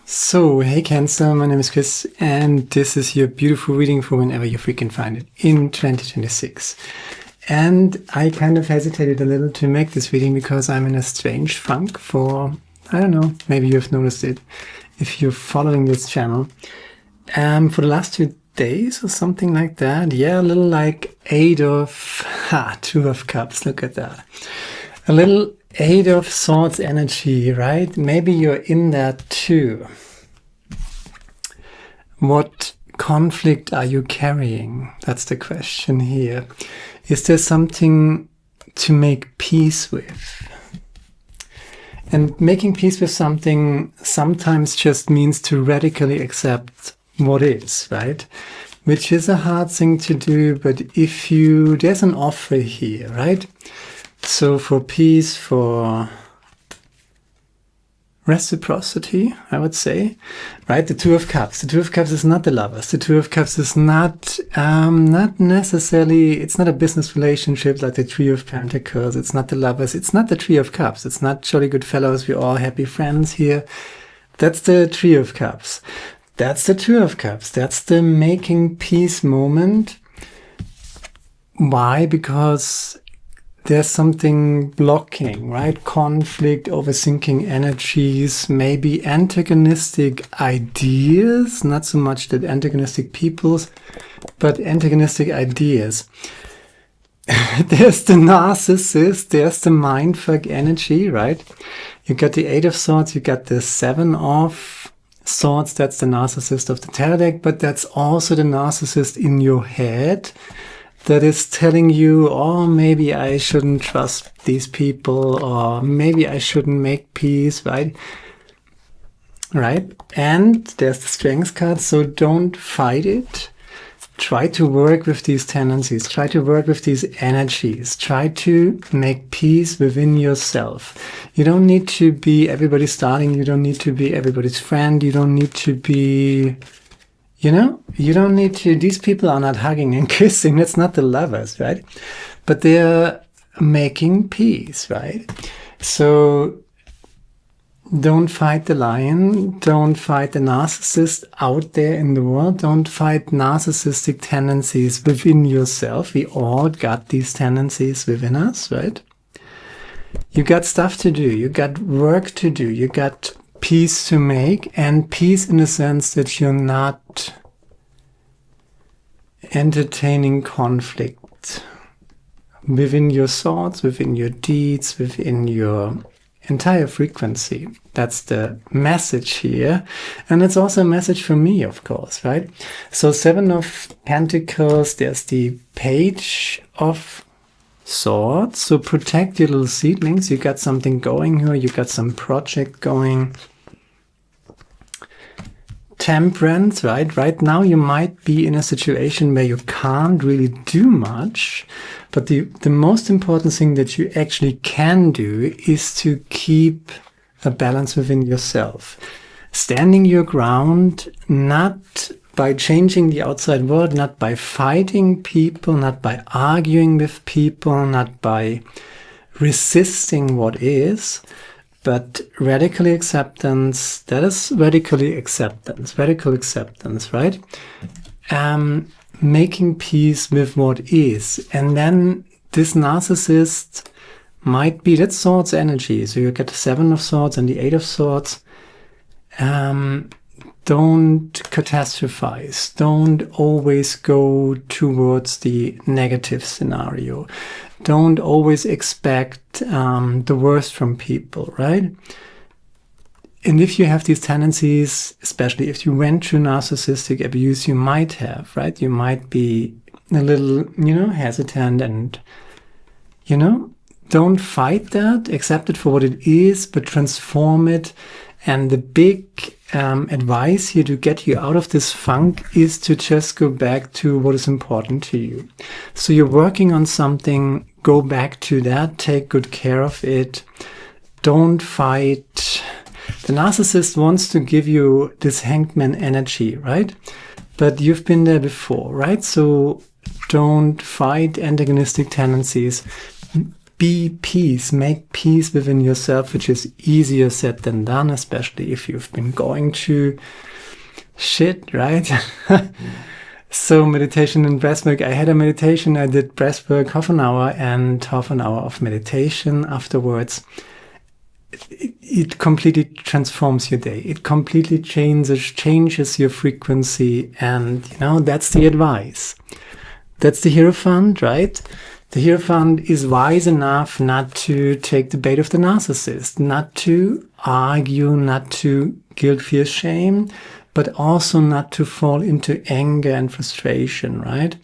So, hey Cancer, my name is Chris, and this is your beautiful reading for whenever you freaking find it in 2026. And I kind of hesitated a little to make this reading because I'm in a strange funk for, I don't know, maybe you've noticed it if you're following this channel. For the last 2 days or something like that. Yeah, a little like Two of Cups, look at that. A little Eight of Swords energy, right? Maybe you're in that too. What conflict are you carrying? That's the question here. Is there something to make peace with? And making peace with something sometimes just means to radically accept what is, right? Which is a hard thing to do, but there's an offer here, right? So for peace, for reciprocity, I would say, right? The Two of Cups. The Two of Cups is not the lovers. The Two of Cups is not necessarily, it's not a business relationship like the Three of Pentacles. It's not the lovers. It's not the Three of Cups. It's not jolly good fellows. We're all happy friends here. That's the Three of Cups. That's the Two of Cups. That's the making peace moment. Why? Because there's something blocking, right? Conflict, overthinking energies, maybe antagonistic ideas, not so much that antagonistic peoples, but antagonistic ideas. There's the narcissist, there's the mindfuck energy, right? You got the Eight of Swords, you got the Seven of Swords, that's the narcissist of the tarot deck, but that's also the narcissist in your head that is telling you, oh, maybe I shouldn't trust these people, or maybe I shouldn't make peace, right? Right? And there's the Strength card, so don't fight it. Try to work with these tendencies. Try to work with these energies. Try to make peace within yourself. You don't need to be everybody's darling. You don't need to be everybody's friend. You don't need to be... you don't need to, these people are not hugging and kissing. That's not the lovers, right? But they're making peace, right? So don't fight the lion. Don't fight the narcissist out there in the world. Don't fight narcissistic tendencies within yourself. We all got these tendencies within us, right? You got stuff to do. You got work to do. You got peace to make, and peace in the sense that you're not entertaining conflict within your thoughts, within your deeds, within your entire frequency. That's the message here. And it's also a message for me, of course, right? So Seven of Pentacles, there's the Page of Swords. So protect your little seedlings. You got something going here. You got some project going. Temperance, right? Right now you might be in a situation where you can't really do much, but the most important thing that you actually can do is to keep a balance within yourself. Standing your ground, not by changing the outside world, not by fighting people, not by arguing with people, not by resisting what is, but radical acceptance. That is radical acceptance, right? Making peace with what is. And then this narcissist might be, that's Swords energy. So you get the Seven of Swords and the Eight of Swords. Don't catastrophize. Don't always go towards the negative scenario. Don't always expect the worst from people, right? And if you have these tendencies, especially if you went through narcissistic abuse, you might have, right? You might be a little, hesitant and, don't fight that. Accept it for what it is, but transform it. And the big advice here to get you out of this funk is to just go back to what is important to you. So you're working on something, go back to that, take good care of it. Don't fight. The narcissist wants to give you this hangman energy, right? But you've been there before, right? So don't fight antagonistic tendencies. be peace, make peace within yourself, which is easier said than done, especially if you've been going through shit, right? So meditation and breathwork. I had a meditation, I did breathwork half an hour and half an hour of meditation afterwards. It completely transforms your day. It completely changes your frequency. And, that's the advice. That's the Hierophant, right? The Hierophant is wise enough not to take the bait of the narcissist, not to argue, not to guilt, fear, shame, but also not to fall into anger and frustration, right?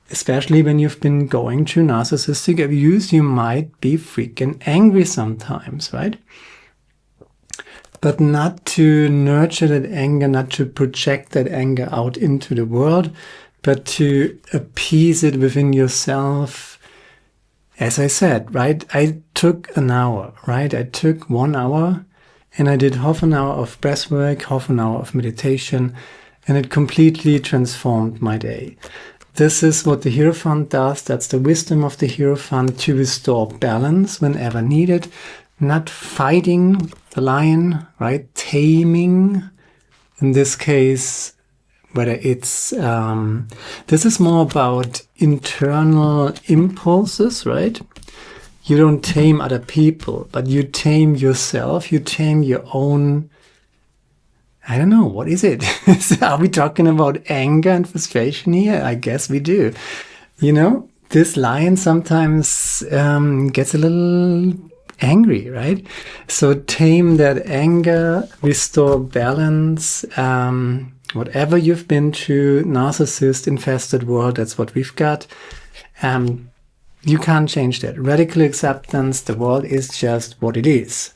Especially when you've been going through narcissistic abuse, you might be freaking angry sometimes, right? But not to nurture that anger, not to project that anger out into the world, but to appease it within yourself. As I said, right? I took an hour, right? I took 1 hour and I did half an hour of breathwork, half an hour of meditation, and it completely transformed my day. This is what the Hierophant does. That's the wisdom of the Hierophant, to restore balance whenever needed, not fighting the lion, right? Taming, in this case, whether it's, this is more about internal impulses, right? You don't tame other people, but you tame yourself, you tame your own, I don't know, what is it? Are we talking about anger and frustration here? I guess we do. This lion sometimes gets a little angry, right? So tame that anger, restore balance. Whatever you've been through, narcissist-infested world, that's what we've got. You can't change that. Radical acceptance, the world is just what it is.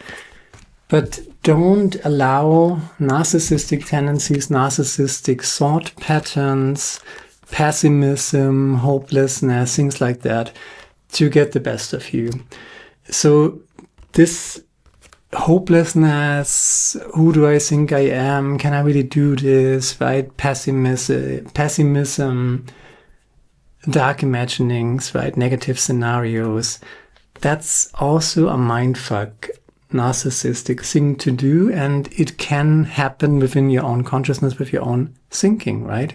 But don't allow narcissistic tendencies, narcissistic thought patterns, pessimism, hopelessness, things like that, to get the best of you. So this hopelessness, who do I think I am? Can I really do this? Right? Pessimism, dark imaginings, right? Negative scenarios. That's also a mindfuck, narcissistic thing to do, and it can happen within your own consciousness, with your own thinking, right?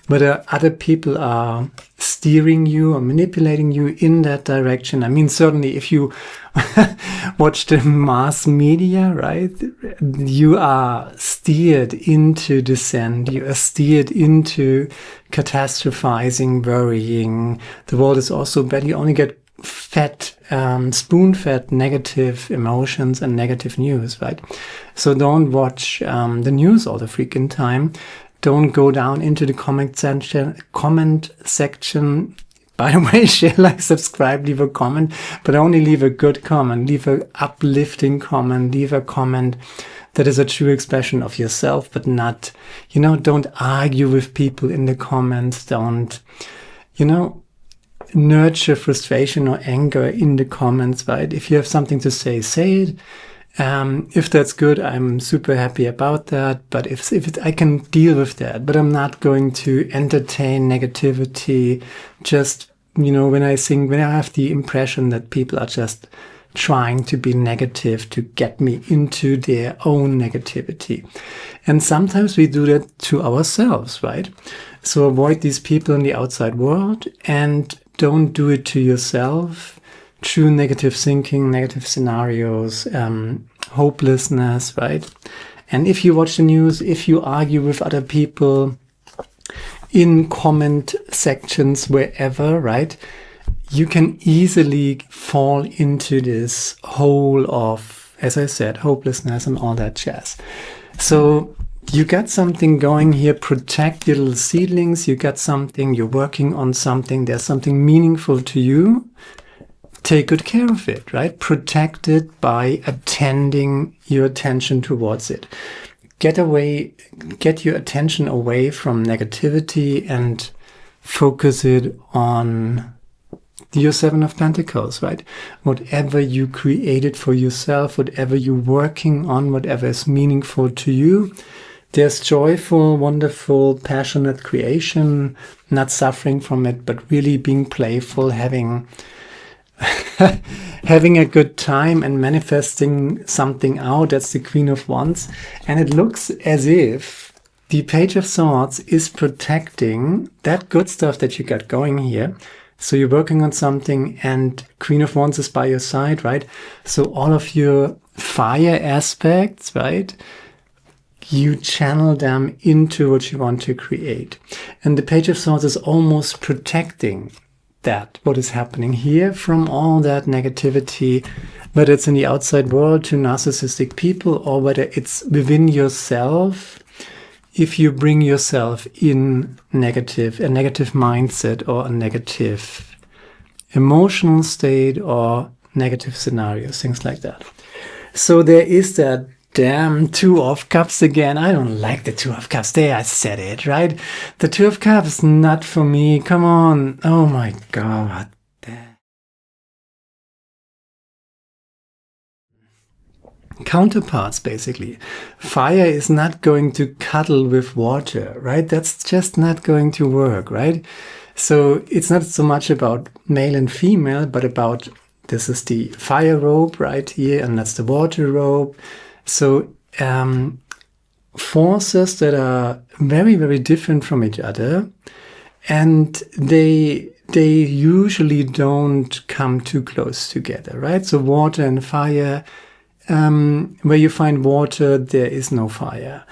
Whether other people are steering you or manipulating you in that direction. I mean, certainly if you watch the mass media, right, you are steered into dissent. You are steered into catastrophizing, worrying. The world is also bad. You only get fed, spoon-fed negative emotions and negative news, right? So don't watch the news all the freaking time. Don't go down into the comment section. By the way, share, like, subscribe, leave a comment, but only leave a good comment. Leave an uplifting comment. Leave a comment that is a true expression of yourself, but not, don't argue with people in the comments. Don't, nurture frustration or anger in the comments, right? If you have something to say, say it. If that's good, I'm super happy about that. But if I can deal with that, but I'm not going to entertain negativity. Just, when I have the impression that people are just trying to be negative to get me into their own negativity. And sometimes we do that to ourselves, right? So avoid these people in the outside world and don't do it to yourself. True negative thinking, negative scenarios, hopelessness, right? And if you watch the news, if you argue with other people in comment sections, wherever, right, you can easily fall into this hole of, as I said, hopelessness and all that jazz. So you got something going here. Protect your little seedlings. You got something, you're working on something. There's something meaningful to you. Take good care of it, right? Protect it by attending your attention towards it. Get your attention away from negativity and focus it on your Seven of Pentacles, right? Whatever you created for yourself, whatever you're working on, whatever is meaningful to you, there's joyful, wonderful, passionate creation, not suffering from it, but really being playful, having having a good time and manifesting something out. That's the Queen of Wands. And it looks as if the Page of Swords is protecting that good stuff that you got going here. So you're working on something and Queen of Wands is by your side, right? So all of your fire aspects, right? You channel them into what you want to create. And the Page of Swords is almost protecting that, what is happening here, from all that negativity, whether it's in the outside world to narcissistic people or whether it's within yourself. If you bring yourself in a negative mindset or a negative emotional state or negative scenarios, things like that. So there is that damn Two of Cups again. I don't like the Two of Cups. There, I said it, right? The Two of Cups, not for me. Come on. Oh my God. Counterparts, basically. Fire is not going to cuddle with water, right? That's just not going to work, right? So it's not so much about male and female, but about, this is the fire rope right here, and that's the water rope. So forces that are very, very different from each other, and they usually don't come too close together, right? So water and fire, where you find water, there is no fire.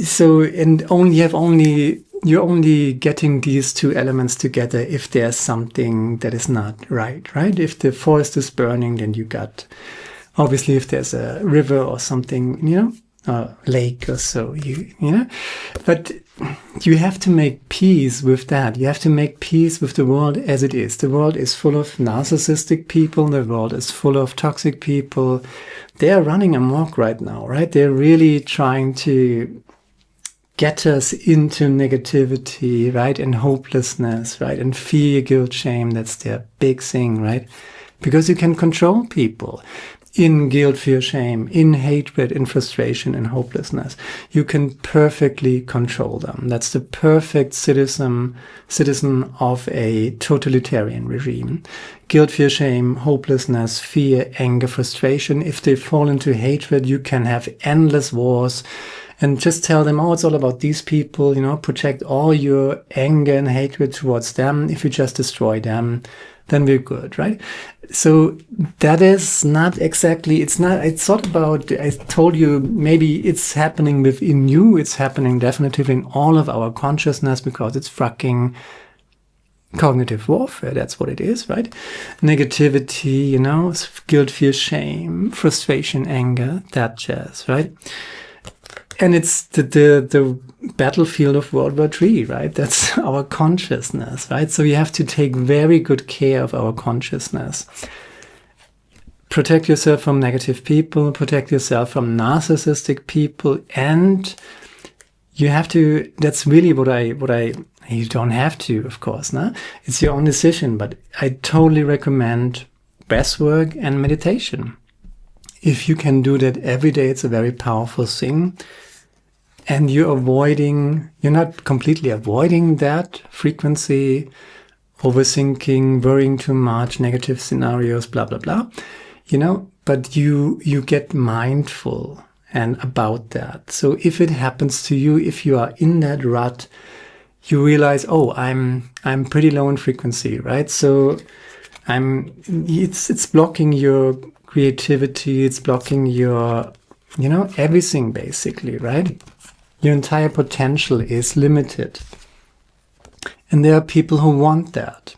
So, and you're only getting these two elements together if there's something that is not right? If the forest is burning, then you got, obviously, if there's a river or something, a lake or so, but you have to make peace with that. You have to make peace with the world as it is. The world is full of narcissistic people. The world is full of toxic people. They're running amok right now, right? They're really trying to get us into negativity, right? And hopelessness, right? And fear, guilt, shame. That's their big thing, right? Because you can control people in guilt, fear, shame, in hatred, in frustration, in hopelessness. You can perfectly control them. That's the perfect citizen of a totalitarian regime. Guilt, fear, shame, hopelessness, fear, anger, frustration. If they fall into hatred, you can have endless wars and just tell them, oh, it's all about these people, project all your anger and hatred towards them. If you just destroy them, then we're good, right? So that is not exactly, it's not about, I told you, maybe it's happening within you, it's happening definitely in all of our consciousness, because it's fucking cognitive warfare. That's what it is, right? Negativity, guilt, fear, shame, frustration, anger, that jazz, right? And it's the battlefield of World War III, right? That's our consciousness, right? So you have to take very good care of our consciousness. Protect yourself from negative people, protect yourself from narcissistic people, and you have to, that's really what I you don't have to, of course, no? It's your own decision, but I totally recommend breathwork and meditation. If you can do that every day, it's a very powerful thing. And you're not completely avoiding that frequency, overthinking, worrying too much, negative scenarios, blah, blah, blah, but you get mindful and about that. So if it happens to you, if you are in that rut, you realize, oh, I'm pretty low in frequency, right? So it's blocking your creativity, it's blocking your, everything basically, right? Your entire potential is limited. And there are people who want that.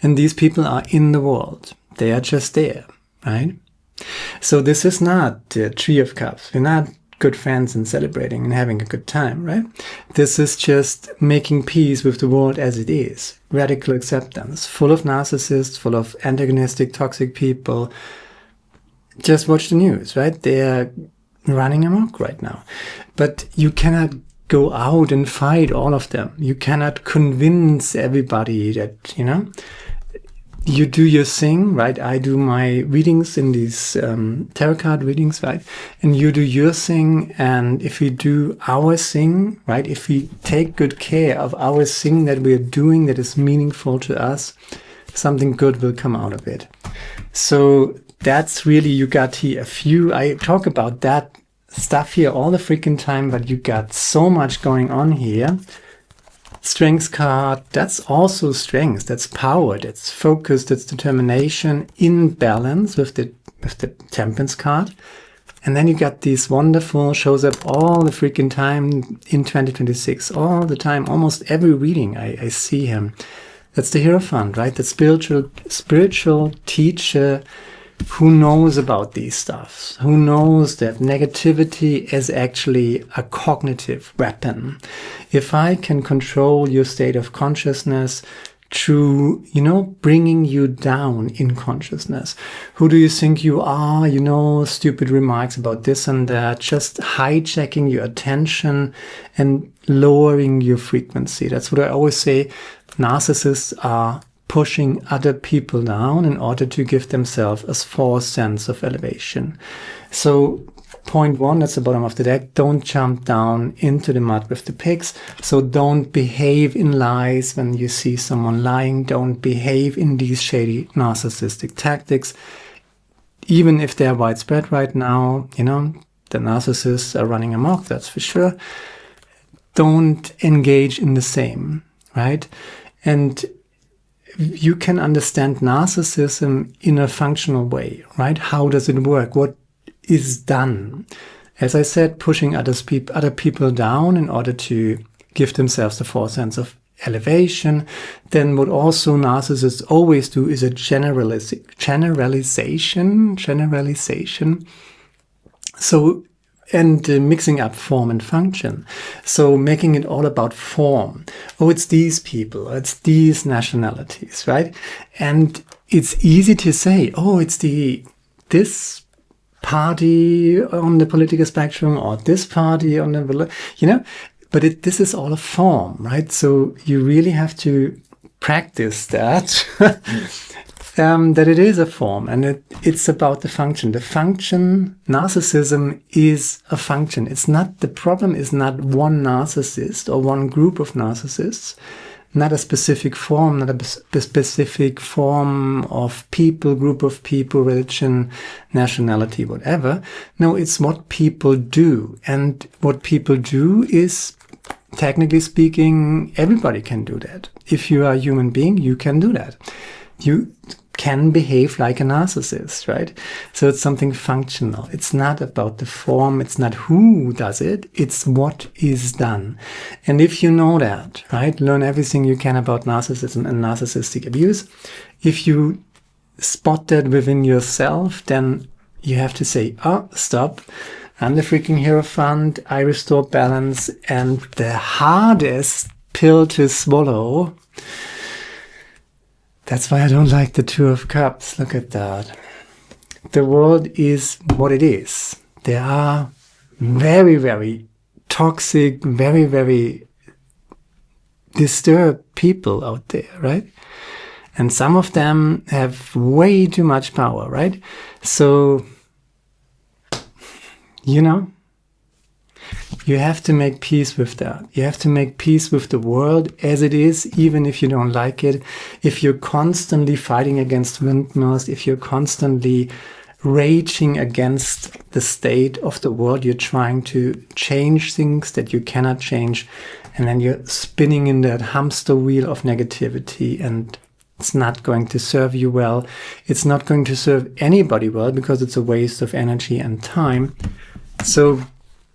And these people are in the world. They are just there, right? So this is not the Three of Cups. We're not good friends and celebrating and having a good time, right? This is just making peace with the world as it is. Radical acceptance. Full of narcissists, full of antagonistic, toxic people. Just watch the news, right? They're running amok right now. But you cannot go out and fight all of them. You cannot convince everybody that, you do your thing, right? I do my readings in these tarot card readings, right? And you do your thing. And if we do our thing, right? If we take good care of our thing that we're doing that is meaningful to us, something good will come out of it. So that's really, you got here a few, I talk about that stuff here all the freaking time, but you got so much going on here. Strengths card, that's also strength, that's power, that's focus, that's determination in balance with the Temperance card. And then you got these wonderful, shows up all the freaking time in 2026, all the time, almost every reading I see him. That's the Hierophant, right? The spiritual teacher who knows about these stuffs, who knows that negativity is actually a cognitive weapon. If I can control your state of consciousness through, bringing you down in consciousness. Who do you think you are? Stupid remarks about this and that, just hijacking your attention and lowering your frequency. That's what I always say. Narcissists are pushing other people down in order to give themselves a false sense of elevation. So point 1, that's the bottom of the deck. Don't jump down into the mud with the pigs. So don't behave in lies when you see someone lying. Don't behave in these shady narcissistic tactics. Even if they're widespread right now, the narcissists are running amok, that's for sure. Don't engage in the same, right? And you can understand narcissism in a functional way, right? How does it work? What is done? As I said, pushing other people down in order to give themselves a false sense of elevation. Then what also narcissists always do is a generalization. So, and mixing up form and function. So making it all about form. Oh, it's these people, it's these nationalities, right? And it's easy to say, oh, it's this party on the political spectrum or this party on the, but this is all a form, right? So you really have to practice that, that it is a form and it's about the function. The function, narcissism is a function. It's not, the problem is not one narcissist or one group of narcissists, not a specific form, not a specific form of people, group of people, religion, nationality, whatever. No, it's what people do. And what people do is, technically speaking, everybody can do that. If you are a human being, you can do that. You can behave like a narcissist, right? So it's something functional. It's not about the form. It's not who does it. It's what is done. And if you know that, right, learn everything you can about narcissism and narcissistic abuse. If you spot that within yourself, then you have to say, oh, stop. I'm the freaking Hierophant. I restore balance. And the hardest pill to swallow, that's why I don't like the Two of Cups. Look at that. The world is what it is. There are very, very toxic, very, very disturbed people out there, right? And some of them have way too much power, right? So, you have to make peace with that. You have to make peace with the world as it is, even if you don't like it. If you're constantly fighting against windmills, if you're constantly raging against the state of the world, you're trying to change things that you cannot change, and then you're spinning in that hamster wheel of negativity, and it's not going to serve you well. It's not going to serve anybody well because it's a waste of energy and time. So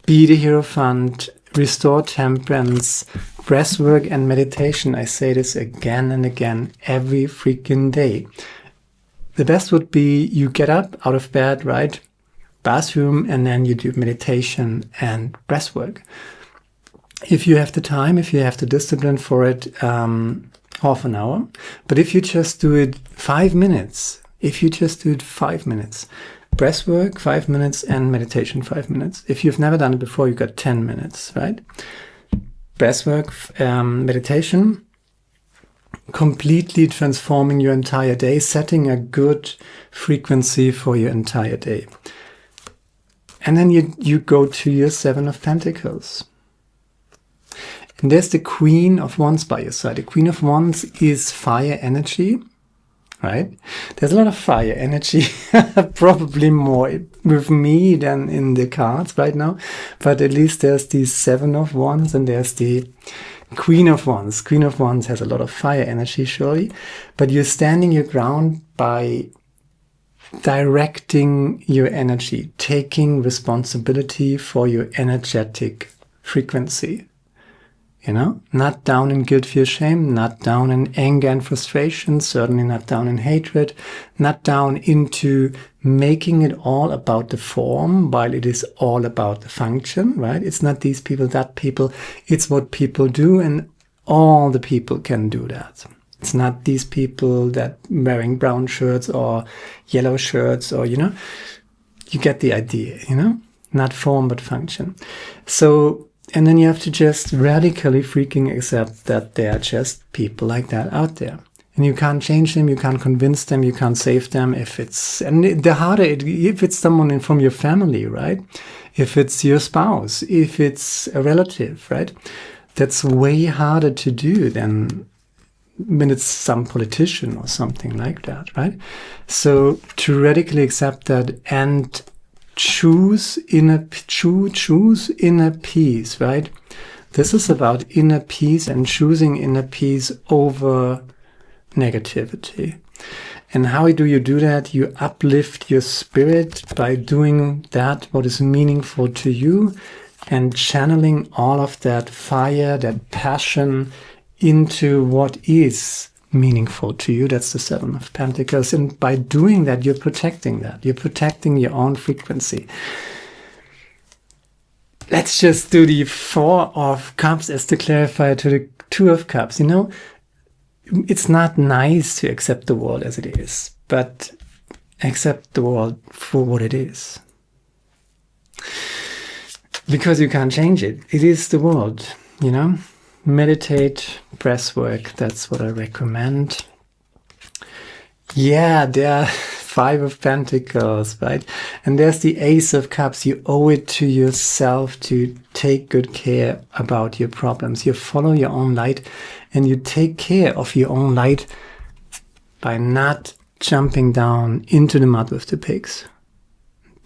be the Hierophant, restore temperance, breathwork and meditation. I say this again and again every freaking day. The best would be you get up out of bed, right? Bathroom, and then you do meditation and breathwork. If you have the time, if you have the discipline for it, half an hour. But if you just do it 5 minutes, breathwork 5 minutes and meditation 5 minutes. If you've never done it before, you got 10 minutes, right? Breathwork, meditation, completely transforming your entire day, setting a good frequency for your entire day. And then you go to your Seven of Pentacles. And there's the Queen of Wands by your side. The Queen of Wands is fire energy. right? There's a lot of fire energy, probably more with me than in the cards right now. But at least there's the 7 of Wands and there's the Queen of Wands. Queen of Wands has a lot of fire energy, surely. But you're standing your ground by directing your energy, taking responsibility for your energetic frequency. You know, not down in guilt, fear, shame, not down in anger and frustration, certainly not down in hatred, not down into making it all about the form while it is all about the function, right? It's not these people, that people, it's what people do, and all the people can do that. It's not these people that wearing brown shirts or yellow shirts or, you know, you get the idea, you know, not form but function. So, and then you have to just radically freaking accept that there are just people like that out there. And you can't change them, you can't convince them, you can't save them if it's, and the harder if it's someone from your family, right? If it's your spouse, if it's a relative, right? That's way harder to do than when it's some politician or something like that, right? So to radically accept that and choose inner peace, right? This is about inner peace and choosing inner peace over negativity. And how do you do that? You uplift your spirit by doing that what is meaningful to you and channeling all of that fire, that passion into what is meaningful to you. That's the 7 of Pentacles. And by doing that, you're protecting that. You're protecting your own frequency. Let's just do the 4 of Cups as the clarifier to the 2 of Cups. You know, it's not nice to accept the world as it is, but accept the world for what it is. Because you can't change it. It is the world, you know. Meditate, breath work, that's what I recommend. Yeah, there are 5 of Pentacles, right? And there's the Ace of Cups. You owe it to yourself to take good care about your problems. You follow your own light and you take care of your own light by not jumping down into the mud with the pigs.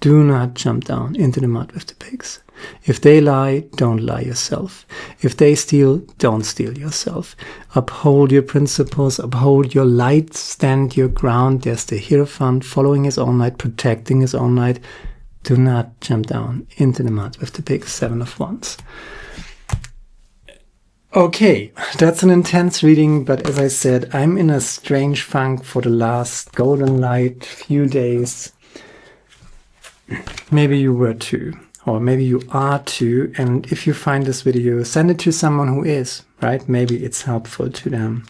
Do not jump down into the mud with the pigs. If they lie, don't lie yourself. If they steal, don't steal yourself. Uphold your principles, uphold your light, stand your ground. There's the Hierophant following his own light, protecting his own light. Do not jump down into the mud with the pigs. 7 of Wands. Okay, that's an intense reading, but as I said, I'm in a strange funk for the last golden light few days. Maybe you were too, or maybe you are too, and if you find this video, send it to someone who is, right? Maybe it's helpful to them.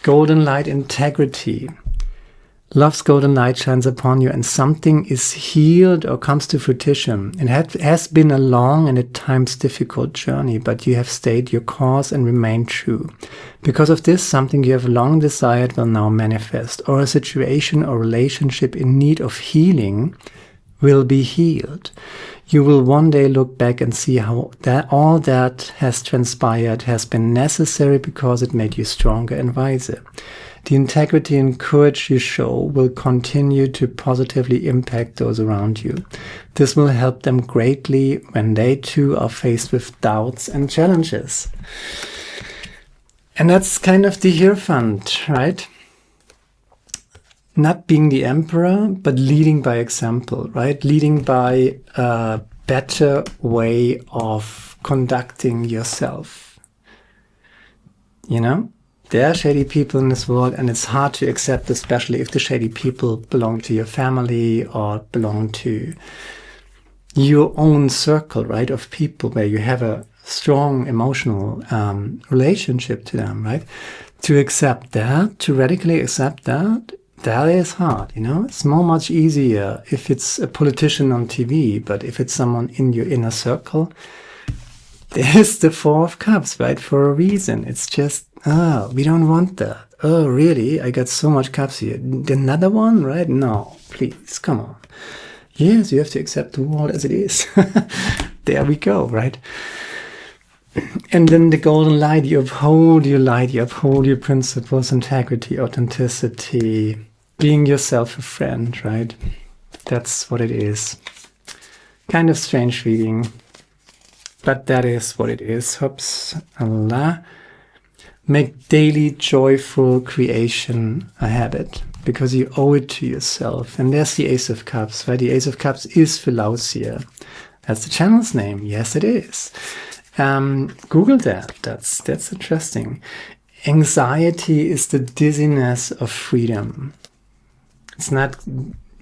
Golden light integrity. Love's golden light shines upon you and something is healed or comes to fruition. It has been a long and at times difficult journey, but you have stayed your course and remained true. Because of this, something you have long desired will now manifest, or a situation or relationship in need of healing will be healed. You will one day look back and see how all that has transpired has been necessary because it made you stronger and wiser. The integrity and courage you show will continue to positively impact those around you. This will help them greatly when they too are faced with doubts and challenges. And that's kind of the Hierophant, right? Not being the emperor, but leading by example, right? Leading by a better way of conducting yourself. You know, there are shady people in this world, and it's hard to accept, especially if the shady people belong to your family or belong to your own circle, right, of people where you have a strong emotional relationship to them, right? To accept that, to radically accept that, that is hard, you know. It's much easier if it's a politician on TV, but if it's someone in your inner circle, there's the 4 of Cups, right? For a reason. It's just, we don't want that. Oh, really? I got so much cups here. Another one, right? No, please, come on. Yes, you have to accept the world as it is. There we go, right? And then the golden light, you uphold your light, you uphold your principles, integrity, authenticity, being yourself a friend, right? That's what it is. Kind of strange reading, but that is what it is. Hoops, Allah. Make daily joyful creation a habit, because you owe it to yourself. And there's the Ace of Cups, right? The Ace of Cups is Philautia. That's the channel's name. Yes, it is. Google that. That's interesting. Anxiety is the dizziness of freedom. It's not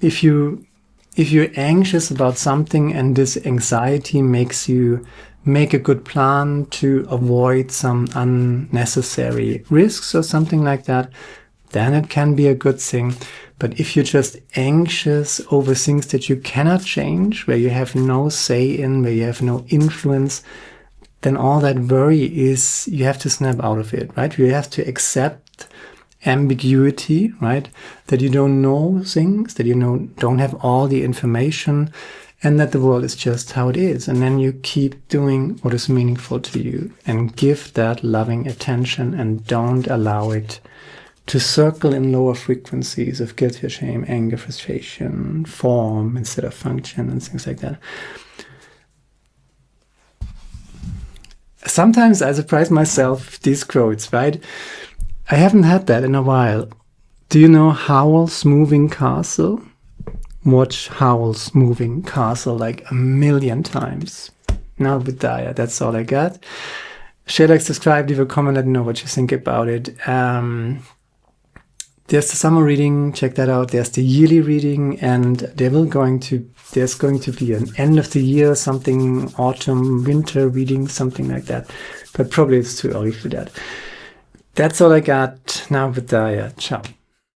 if you're anxious about something and this anxiety makes you make a good plan to avoid some unnecessary risks or something like that, then it can be a good thing. But if you're just anxious over things that you cannot change, where you have no say in, where you have no influence, then all that worry is, you have to snap out of it, right? You have to accept ambiguity, right? That you don't know things, that you don't have all the information, and that the world is just how it is. And then you keep doing what is meaningful to you and give that loving attention, and don't allow it to circle in lower frequencies of guilt, fear, shame, anger, frustration, form instead of function, and things like that. Sometimes I surprise myself with these quotes, right? I haven't had that in a while. Do you know Howl's Moving Castle? Watch Howl's Moving Castle like 1,000,000 times. Now Vidaya, that's all I got. Share, like, subscribe, leave a comment, let me know what you think about it. There's the summer reading, check that out. There's the yearly reading, and there's going to be an end of the year, something autumn, winter reading, something like that. But probably it's too early for that. That's all I got. Now Vidaya. Ciao.